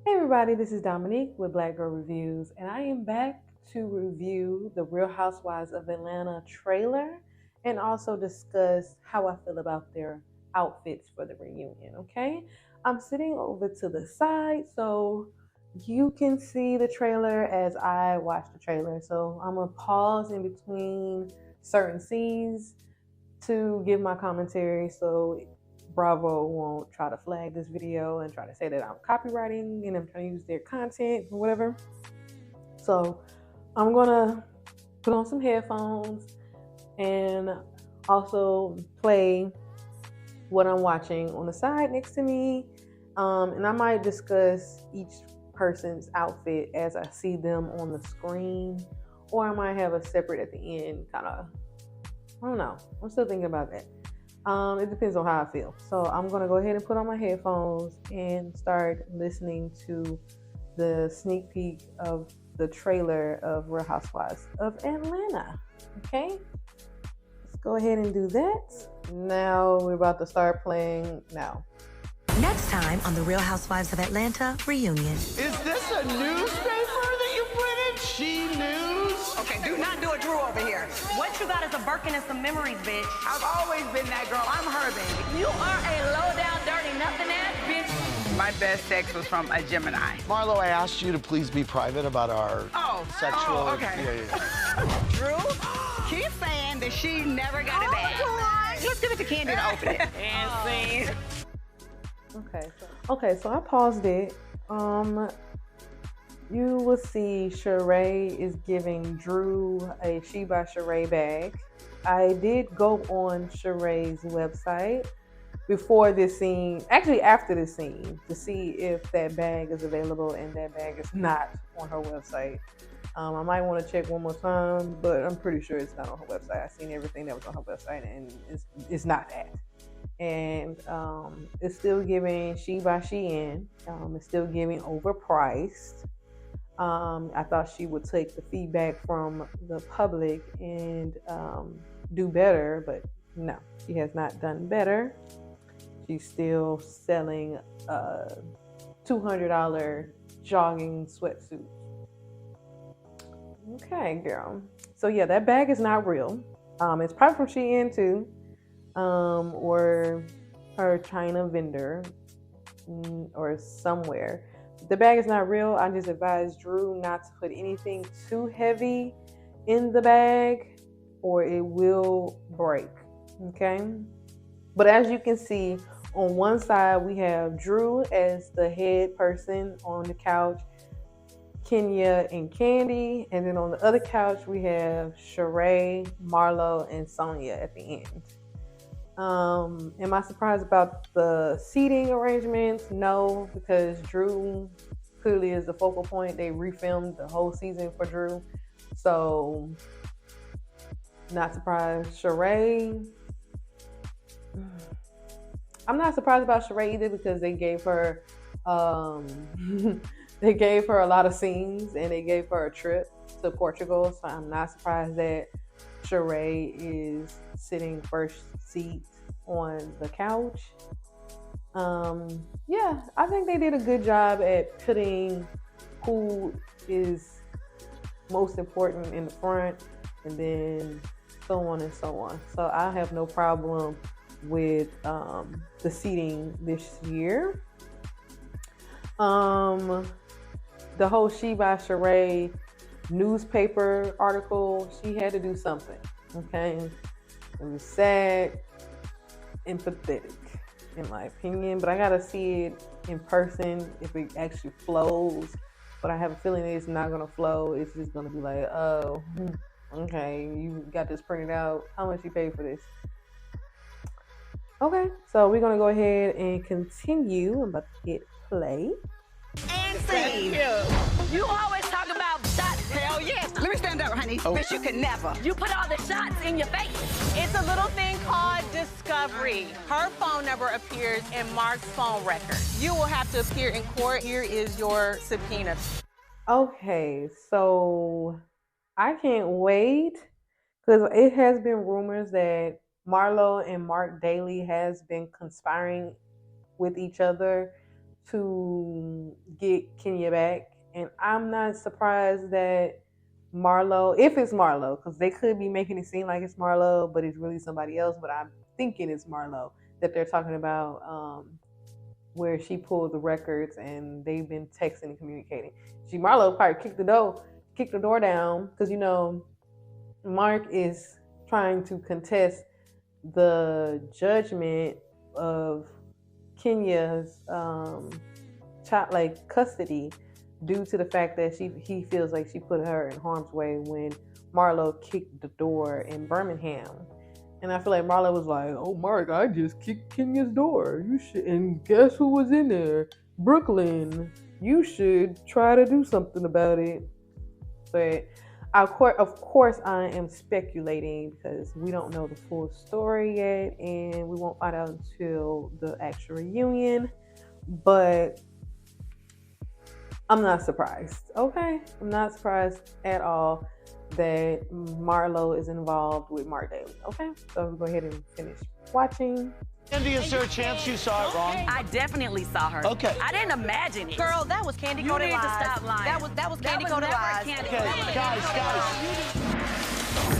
Hey everybody, this is Dominique with Black Girl Reviews, and I am back to review the Real Housewives of Atlanta trailer and also discuss how I feel about their outfits for the reunion. Okay, I'm sitting over to the side so you can see the trailer as I watch the trailer. So I'm gonna pause in between certain scenes to give my commentary so Bravo won't try to flag this video and try to say that I'm copywriting and I'm trying to use their content or whatever. So I'm gonna put on some headphones and also play what I'm watching on the side next to me. And I might discuss each person's outfit as I see them on the screen, or I might have a separate at the end kind of. I don't know. I'm still thinking about that. It depends on how I feel. So I'm gonna go ahead and put on my headphones and start listening to the sneak peek of the trailer of Real Housewives of Atlanta. Okay, let's go ahead and do that. Now we're about to start playing now. Next time on The Real Housewives of Atlanta reunion. Is this a newspaper that you printed? She News? Okay, do not do a Drew over here. What you got is a Birkin and some memories, bitch. I've always been that girl. I'm her baby. You are a low-down, dirty, nothing-ass bitch. My best sex was from a Gemini. Marlo, I asked you to please be private about our sexual... Oh, okay. Yeah. Drew, keep saying that she never got a bag. Let's give it to Candy to open it. And scene. Okay, so I paused it. You will see Sheree is giving Drew a She by Sheree bag. I did go on Sheree's website before this scene, actually after this scene, to see if that bag is available, and that bag is not on her website. I might want to check one more time, but I'm pretty sure it's not on her website. I've seen everything that was on her website, and it's not that. And it's still giving She by Shein. It's still giving overpriced. I thought she would take the feedback from the public and do better, but no, she has not done better. She's still selling $200 jogging sweatsuits. Okay, girl. So yeah, that bag is not real. It's probably from Shein too, or her China vendor, or somewhere. The bag is not real. I just advise Drew not to put anything too heavy in the bag or it will break. Okay. But as you can see, on one side we have Drew as the head person on the couch, Kenya and Candy, and then on the other couch we have Sheree, Marlo, and Sonia at the end. Am I surprised about the seating arrangements? No, because Drew clearly is the focal point. They refilmed the whole season for Drew. So, not surprised. Sheree, I'm not surprised about Sheree either because they gave her they gave her a lot of scenes and they gave her a trip to Portugal. So I'm not surprised that Sheree is sitting first seat on the couch. Yeah, I think they did a good job at putting who is most important in the front and then so on and so on. So I have no problem with the seating this year. The whole She by Sheree newspaper article, she had to do something. Okay. It was sad and pathetic, in my opinion. But I gotta see it in person if it actually flows. But I have a feeling it's not gonna flow. It's just gonna be like, oh, okay, you got this printed out. How much you paid for this? Okay, so we're gonna go ahead and continue. I'm about to hit play. And scene. You always talk about shots. Hell yes. Let me stand up, honey. Bitch, you can never. You put all the shots in your face. It's a little thing called discovery. Her phone number appears in Mark's phone record. You will have to appear in court. Here is your subpoena. Okay, so I can't wait because it has been rumors that Marlo and Mark Daly has been conspiring with each other to get Kenya back. And I'm not surprised that Marlo, if it's Marlo, because they could be making it seem like it's Marlo, but it's really somebody else. But I'm thinking it's Marlo that they're talking about, where she pulled the records and they've been texting and communicating. Marlo probably kicked the door down because Mark is trying to contest the judgment of Kenya's child like custody due to the fact that he feels like she put her in harm's way when Marlo kicked the door in Birmingham. And I feel like Marlo was like, "Oh, Mark, I just kicked Kenya's door. You should, and guess who was in there? Brooklyn. You should try to do something about it." But of course, I am speculating because we don't know the full story yet, and we won't find out until the actual reunion. But I'm not surprised. Okay, I'm not surprised at all that Marlo is involved with Mark Daly. Okay, so we'll go ahead and finish watching. Andy, is there a chance you saw it wrong? I definitely saw her. Okay. I didn't imagine it. Girl, that was candy You coated need lies. to stop lying. That was candy coated lies. Okay, guys.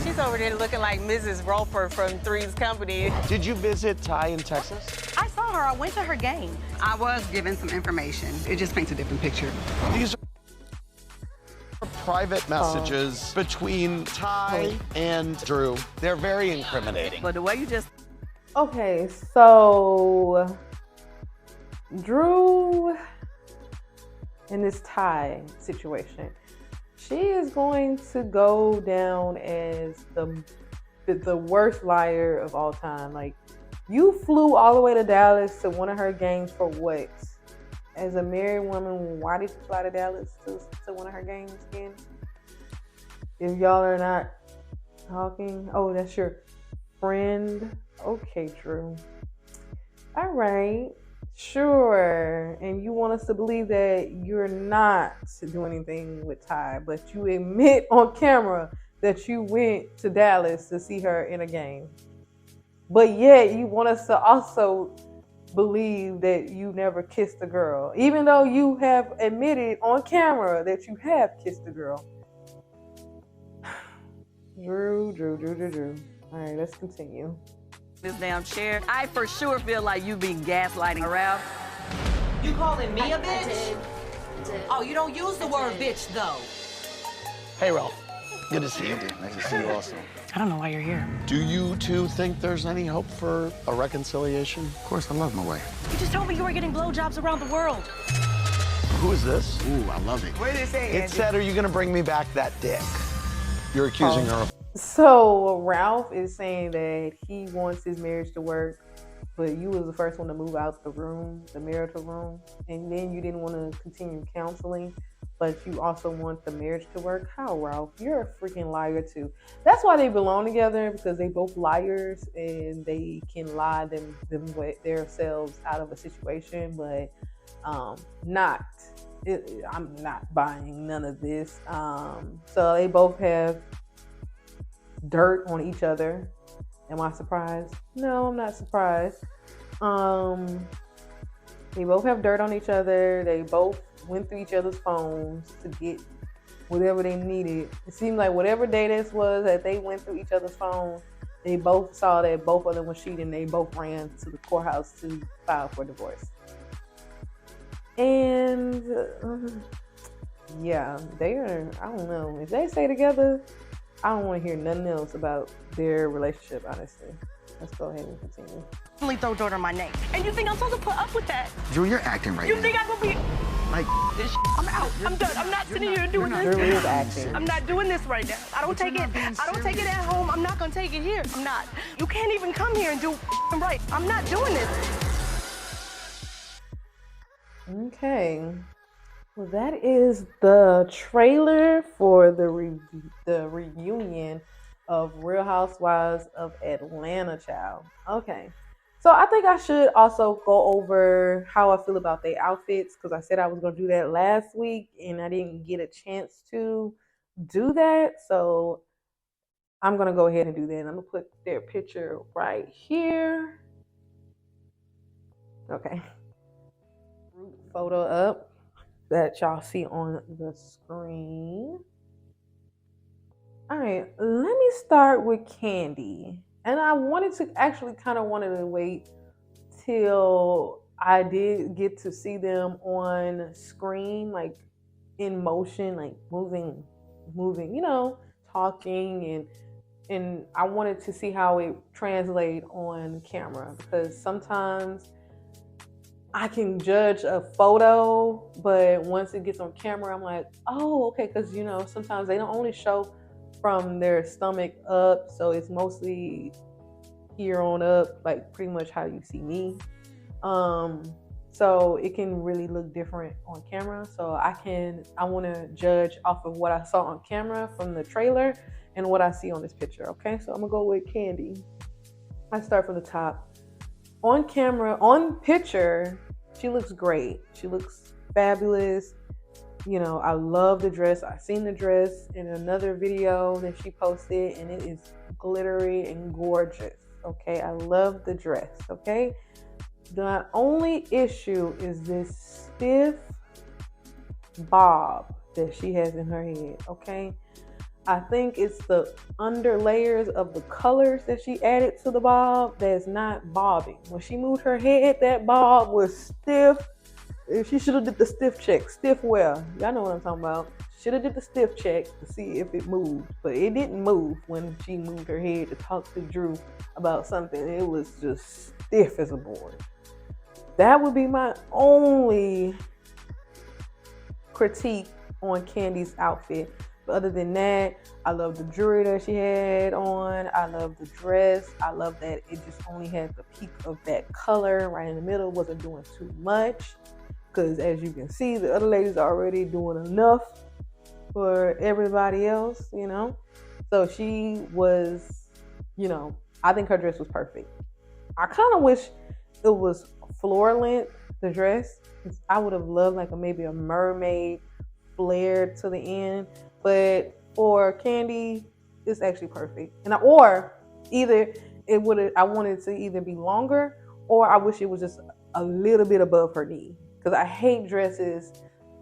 She's over there looking like Mrs. Roper from Three's Company. Did you visit Ty in Texas? I saw her. I went to her game. I was given some information. It just paints a different picture. These are private messages between Ty and Drew. They're very incriminating. But the way you just... Okay, so Drew in this Ty situation, she is going to go down as the worst liar of all time. Like, you flew all the way to Dallas to one of her games for what? As a married woman, why did you fly to Dallas to one of her games again? If y'all are not talking, oh, that's your friend. Okay, Drew. All right. Sure. And you want us to believe that you're not doing anything with Ty, but you admit on camera that you went to Dallas to see her in a game. But yet you want us to also believe that you never kissed a girl, even though you have admitted on camera that you have kissed a girl. Drew. All right, let's continue. This damn chair. I for sure feel like you been gaslighting around. You calling me a bitch? I did. Oh, you don't use the word bitch, though. Hey, Ralph. Good to see you. Nice to see you also. I don't know why you're here. Do you two think there's any hope for a reconciliation? Of course, I love my wife. You just told me you were getting blowjobs around the world. Who is this? Ooh, I love it. What did it say, It said, are you going to bring me back that dick? You're accusing her of... So Ralph is saying that he wants his marriage to work, but you was the first one to move out the room, the marital room, and then you didn't want to continue counseling, but you also want the marriage to work. How, Ralph? You're a freaking liar too. That's why they belong together, because they both liars and they can lie themselves out of a situation, but I'm not buying none of this. So they both have dirt on each other. Am I surprised? No, I'm not surprised. They both have dirt on each other. They both went through each other's phones to get whatever they needed. It seemed like whatever day this was that they went through each other's phones, they both saw that both of them were cheating. They both ran to the courthouse to file for divorce. And yeah, they are, I don't know. If they stay together, I don't want to hear nothing else about their relationship, honestly. Let's go ahead and continue. Only throw dirt on my name. And you think I'm supposed to put up with that? Drew, you're acting right You now. think I'm gonna be... Like, This I'm out. I'm done. I'm not sitting here doing this. Drew is acting. I'm not doing this right now. I don't take it. I don't take it at home. I'm not gonna take it here. I'm not. You can't even come here and do right. I'm not doing this. Okay. Well, that is the trailer for the reunion of Real Housewives of Atlanta, child. Okay. So I think I should also go over how I feel about their outfits, because I said I was going to do that last week and I didn't get a chance to do that. So I'm going to go ahead and do that. I'm going to put their picture right here. Okay. Group photo up. that y'all see on the screen. All right, let me start with Candy. And I wanted to actually kind of wanted to wait till I did get to see them on screen, like in motion, like moving, talking and I wanted to see how it translate on camera because sometimes I can judge a photo, but once it gets on camera, I'm like, oh, okay, because sometimes they don't only show from their stomach up, so it's mostly here on up, like pretty much how you see me. So it can really look different on camera. So I want to judge off of what I saw on camera from the trailer and what I see on this picture. Okay, so I'm gonna go with Candy. I start from the top. On camera, on picture, she looks great. She looks fabulous. I love the dress. I seen the dress in another video that she posted, and it is glittery and gorgeous. Okay, I love the dress. Okay, the only issue is this stiff bob that she has in her head. Okay, I think it's the under layers of the colors that she added to the bob that's not bobbing. When she moved her head, that bob was stiff. She should have did the stiff check. Stiff wear. Y'all know what I'm talking about. Should have did the stiff check to see if it moved. But it didn't move when she moved her head to talk to Drew about something. It was just stiff as a board. That would be my only critique on Candy's outfit. But other than that, I love the jewelry that she had on. I love the dress. I love that it just only had the peak of that color right in the middle. Wasn't doing too much. Because as you can see, the other ladies are already doing enough for everybody else, So she was, I think her dress was perfect. I kind of wish it was floor length, the dress. I would have loved like maybe a mermaid flare to the end. But for Candy, it's actually perfect. Or either I wanted it to either be longer or I wish it was just a little bit above her knee. Because I hate dresses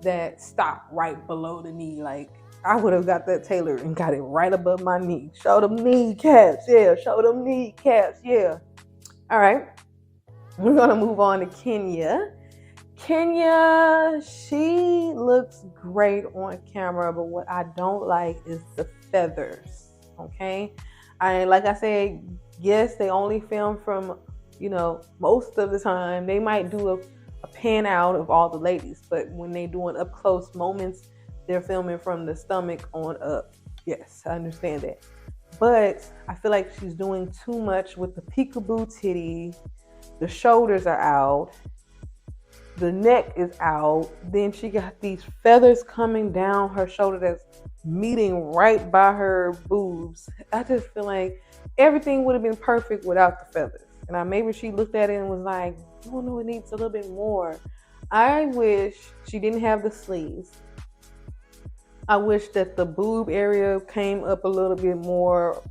that stop right below the knee. Like, I would have got that tailored and got it right above my knee. Show them kneecaps, yeah. Show them kneecaps, yeah. All right. We're going to move on to Kenya. Kenya, she looks great on camera, but what I don't like is the feathers, okay? Like I said, yes, they only film from, most of the time. They might do a pan out of all the ladies, but when they doing up close moments, they're filming from the stomach on up. Yes, I understand that. But I feel like she's doing too much with the peekaboo titty. The shoulders are out. The neck is out. Then she got these feathers coming down her shoulder that's meeting right by her boobs. I just feel like everything would have been perfect without the feathers. And maybe she looked at it and was like, oh no, it needs a little bit more. I wish she didn't have the sleeves. I wish that the boob area came up a little bit more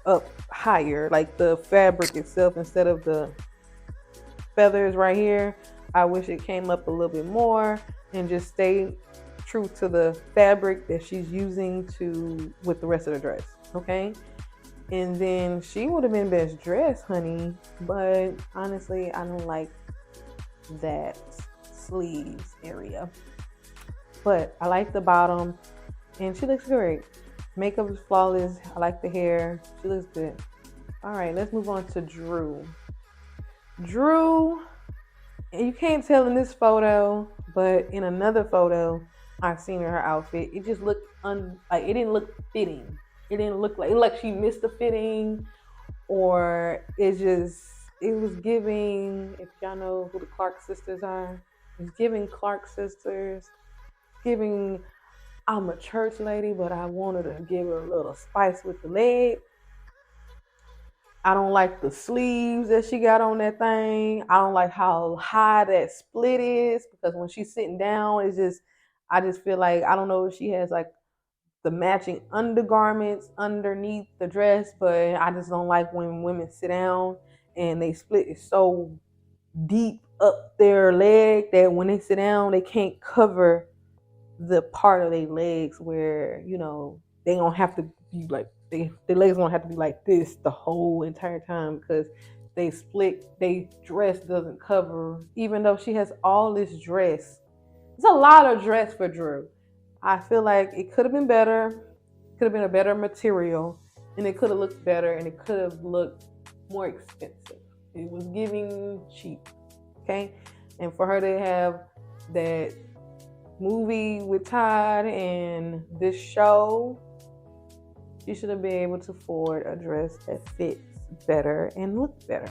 up higher, like the fabric itself instead of the feathers right here. I wish it came up a little bit more and just stayed true to the fabric that she's using with the rest of the dress. Okay. And then she would have been best dressed, honey. But honestly, I don't like that sleeves area. But I like the bottom and she looks great. Makeup is flawless. I like the hair. She looks good. All right, let's move on to Drew. Drew, you can't tell in this photo, but in another photo, I've seen her outfit. It just looked it didn't look fitting. It didn't look like she missed a fitting, or it was giving. If y'all know who the Clark sisters are, it's giving Clark sisters, giving. I'm a church lady, but I wanted to give her a little spice with the leg. I don't like the sleeves that she got on that thing. I don't like how high that split is because when she's sitting down, I just feel like, I don't know if she has like the matching undergarments underneath the dress, but I just don't like when women sit down and they split it so deep up their leg that when they sit down, they can't cover the part of their legs where, they don't have to be like, their legs don't have to be like this the whole entire time because they dress doesn't cover, even though she has all this dress. It's a lot of dress for Drew. I feel like it could have been better, could have been a better material, and it could have looked better, and it could have looked more expensive. It was giving cheap, okay? And for her to have that movie with Todd and this show, she should have been able to afford a dress that fits better and looks better.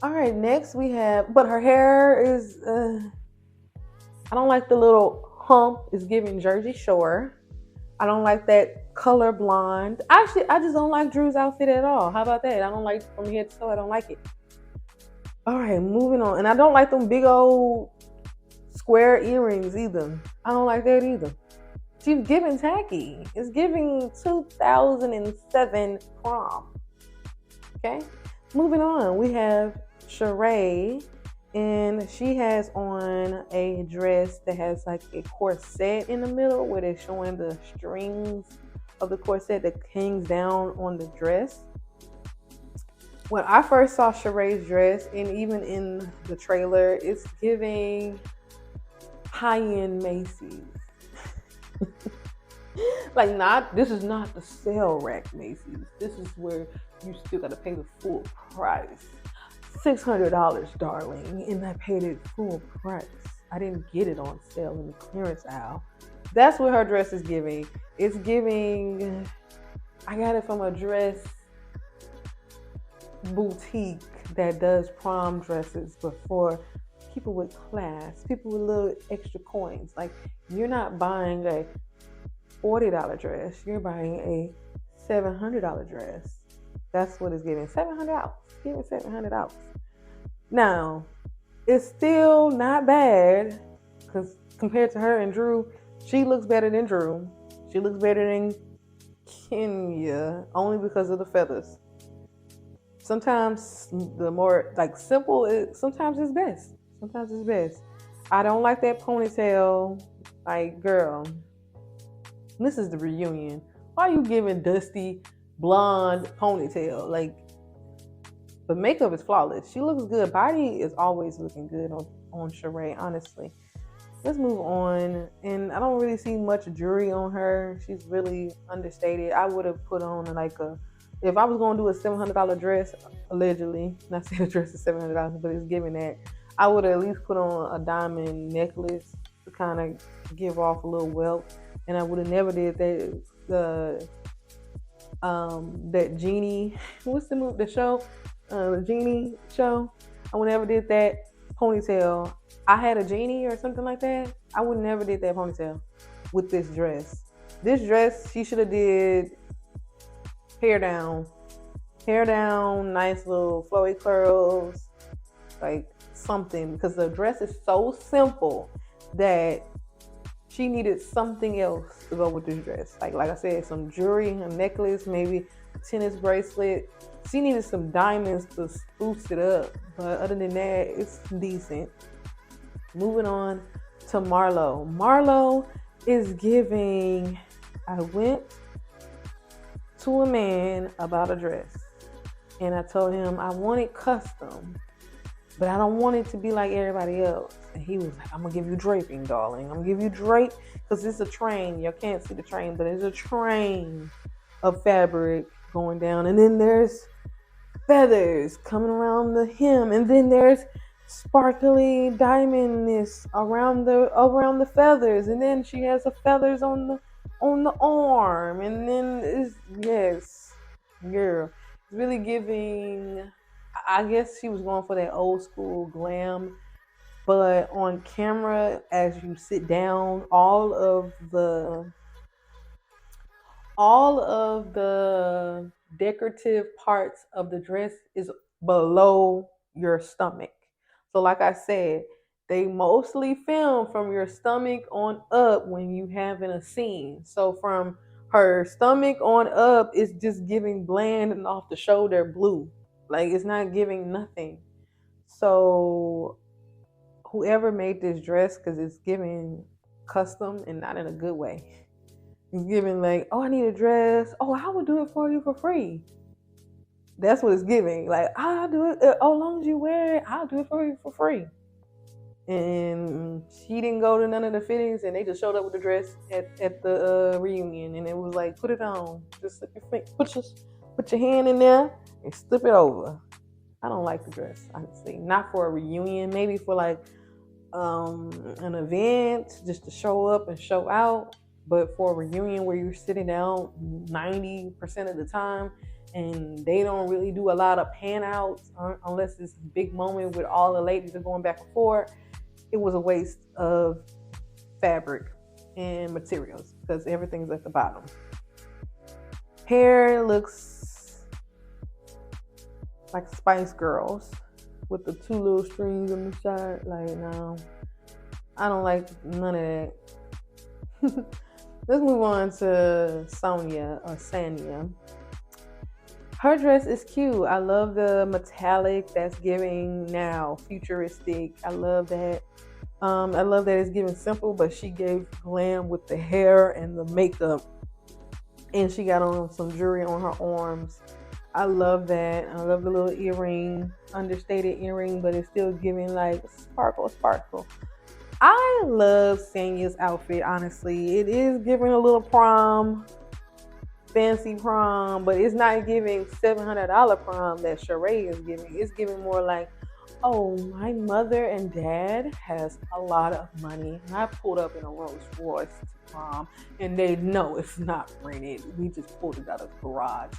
All right, next we have, but her hair is, I don't like the little hump. It's giving Jersey Shore. I don't like that color blonde. Actually, I just don't like Drew's outfit at all. How about that? I don't like from head to toe. I don't like it. All right, moving on. And I don't like them big old square earrings either. I don't like that either. She's giving tacky. It's giving 2007 prom. Okay, moving on. We have Sheree, and she has on a dress that has like a corset in the middle where they're showing the strings of the corset that hangs down on the dress. When I first saw Sheree's dress, and even in the trailer, it's giving high-end Macy's. Like, this is not the sale rack Macy's. This is where you still gotta pay the full price. $600, darling, and I paid it full price. I didn't get it on sale in the clearance aisle. That's what her dress is giving. It's giving, I got it from a dress boutique that does prom dresses, but for people with class, people with little extra coins. Like, you're not buying a $40 dress, you're buying a $700 dress. That's what it's giving. $700. Give it $700. Now, it's still not bad because compared to her and Drew, she looks better than Drew. She looks better than Kenya only because of the feathers. Sometimes the more like simple, sometimes it's best. Sometimes it's best. I don't like that ponytail. Like, girl, this is the reunion. Why are you giving Dusty blonde ponytail? Like, the makeup is flawless. She looks good. Body is always looking good on Sheree, honestly. Let's move on. And I don't really see much jewelry on her. She's really understated. I would have put on if I was going to do a $700 dress, allegedly, not saying the dress is $700, but it's giving that, I would have at least put on a diamond necklace to kind of give off a little wealth. And I would have never did that, that Genie, what's the show? The Genie show. I would never did that ponytail. I had a genie or something like that. I would never did that ponytail with this dress. This dress, she should have did hair down, nice little flowy curls, like something, because the dress is so simple that she needed something else to go with this dress. Like I said, some jewelry, a necklace, maybe a tennis bracelet. She needed some diamonds to spruce it up. But other than that, it's decent. Moving on to Marlo. Marlo is giving, I went to a man about a dress. And I told him I want it custom, but I don't want it to be like everybody else. And he was like, I'm going to give you draping, darling. I'm going to give you drape because it's a train. You can't see the train, but it's a train of fabric going down. And then there's feathers coming around the hem. And then there's sparkly diamondness around the feathers. And then she has the feathers on the arm. And then yes, girl. It's really giving, I guess she was going for that old school glam. But on camera, as you sit down, all of the decorative parts of the dress is below your stomach. So like I said, they mostly film from your stomach on up when you having a scene. So from her stomach on up, it's just giving bland and off the shoulder blue. Like, it's not giving nothing. So whoever made this dress, because it's giving custom and not in a good way. It's giving like, oh, I need a dress. Oh, I will do it for you for free. That's what it's giving. Like, I'll do it. Oh, as long as you wear it, I'll do it for you for free. And she didn't go to none of the fittings, and they just showed up with the dress at the reunion, and it was like, put it on, just slip put your hand in there and slip it over. I don't like the dress, honestly. Not for a reunion, maybe for like an event, just to show up and show out. But for a reunion where you're sitting down 90% of the time, and they don't really do a lot of pan outs unless it's a big moment with all the ladies are going back and forth, it was a waste of fabric and materials because everything's at the bottom. Hair looks like Spice Girls with the two little strings on the side. Like, no, I don't like none of that. Let's move on to Sonia or Sanya. Her dress is cute. I love the metallic that's giving now futuristic. I love that. I love that it's giving simple, but she gave glam with the hair and the makeup. And she got on some jewelry on her arms. I love that. I love the little earring, understated earring, but it's still giving like sparkle. I love Sanya's outfit, honestly. It is giving a little prom, fancy prom, but it's not giving $700 prom that Sheree is giving. It's giving more like, oh, my mother and dad has a lot of money, and I pulled up in a Rolls Royce to prom, and they know it's not rented. We just pulled it out of the garage.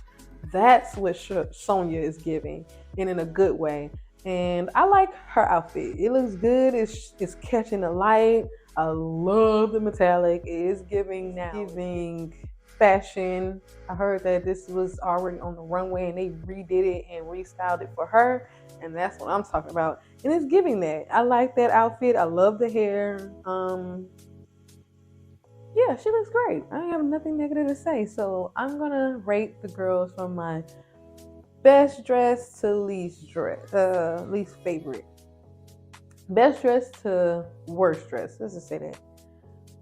That's what Sonia is giving, and in a good way. And I like her outfit. It looks good. It's catching the light. I love the metallic. It is giving fashion. I heard that this was already on the runway and they redid it and restyled it for her. And that's what I'm talking about. And it's giving that. I like that outfit. I love the hair. Yeah, she looks great. I have nothing negative to say. So I'm going to rate the girls from my best dress to least favorite. Best dress to worst dress. Let's just say that.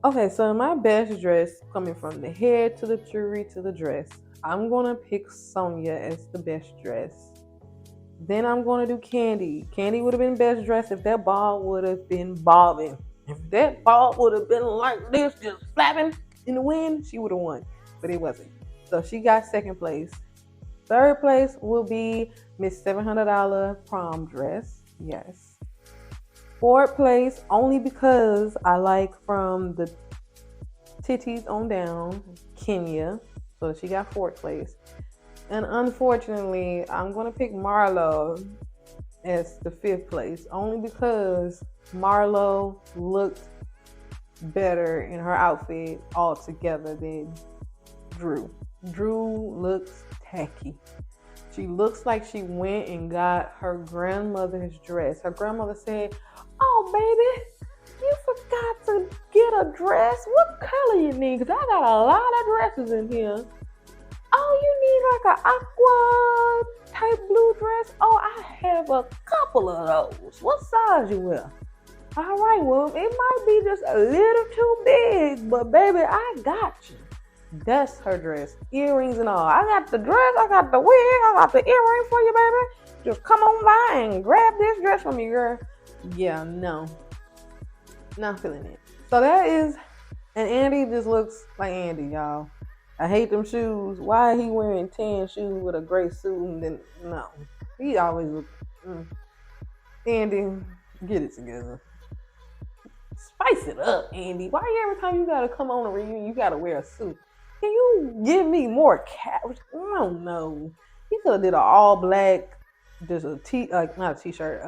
Okay, so my best dress, coming from the hair to the jewelry to the dress, I'm gonna pick Sonia as the best dress. Then I'm gonna do Candy. Candy would have been best dress if that ball would have been bobbing. If that ball would have been like this, just flapping in the wind, she would have won. But it wasn't. So she got second place. Third place will be Miss $700 prom dress. Yes. Fourth place, only because I like from the titties on down, Kenya. So she got fourth place. And unfortunately, I'm going to pick Marlo as the fifth place, only because Marlo looked better in her outfit altogether than Drew. Drew looks tacky. She looks like she went and got her grandmother's dress. Her grandmother said, "Oh, baby, you forgot to get a dress. What color you need? Because I got a lot of dresses in here. Oh, you need like an aqua type blue dress? Oh, I have a couple of those. What size you wear? All right, well, it might be just a little too big, but baby, I got you." That's her dress. Earrings and all. I got the dress, I got the wig, I got the earring for you, baby. Just come on by and grab this dress from me, girl. Yeah, no. Not feeling it. So that is, and Andy just looks like Andy, y'all. I hate them shoes. Why he wearing tan shoes with a gray suit? And then, no. He always look, Andy, get it together. Spice it up, Andy. Why every time you gotta come on a reunion, you gotta wear a suit? Can you give me more I don't know. He could have did an all black, just not a t-shirt,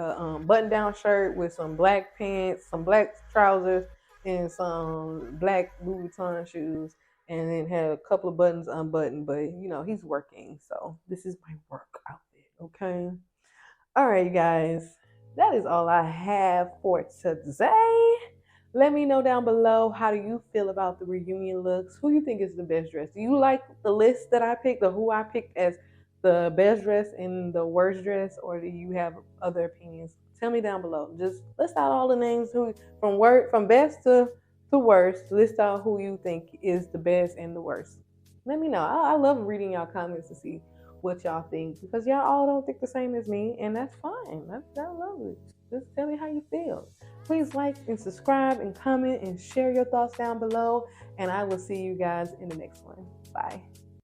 button-down shirt with some black pants, some black trousers, and some black Louis Vuitton shoes, and then had a couple of buttons unbuttoned. But you know he's working, so this is my work outfit. Okay. All right, you guys. That is all I have for today. Let me know down below, how do you feel about the reunion looks? Who you think is the best dress? Do you like the list that I picked, or who I picked as the best dress and the worst dress, or do you have other opinions? Tell me down below. Just list out all the names from best to worst. List out who you think is the best and the worst. Let me know. I love reading y'all comments to see what y'all think, because y'all all don't think the same as me, and that's fine. I love it. Just tell me how you feel. Please like and subscribe and comment and share your thoughts down below, and I will see you guys in the next one. Bye.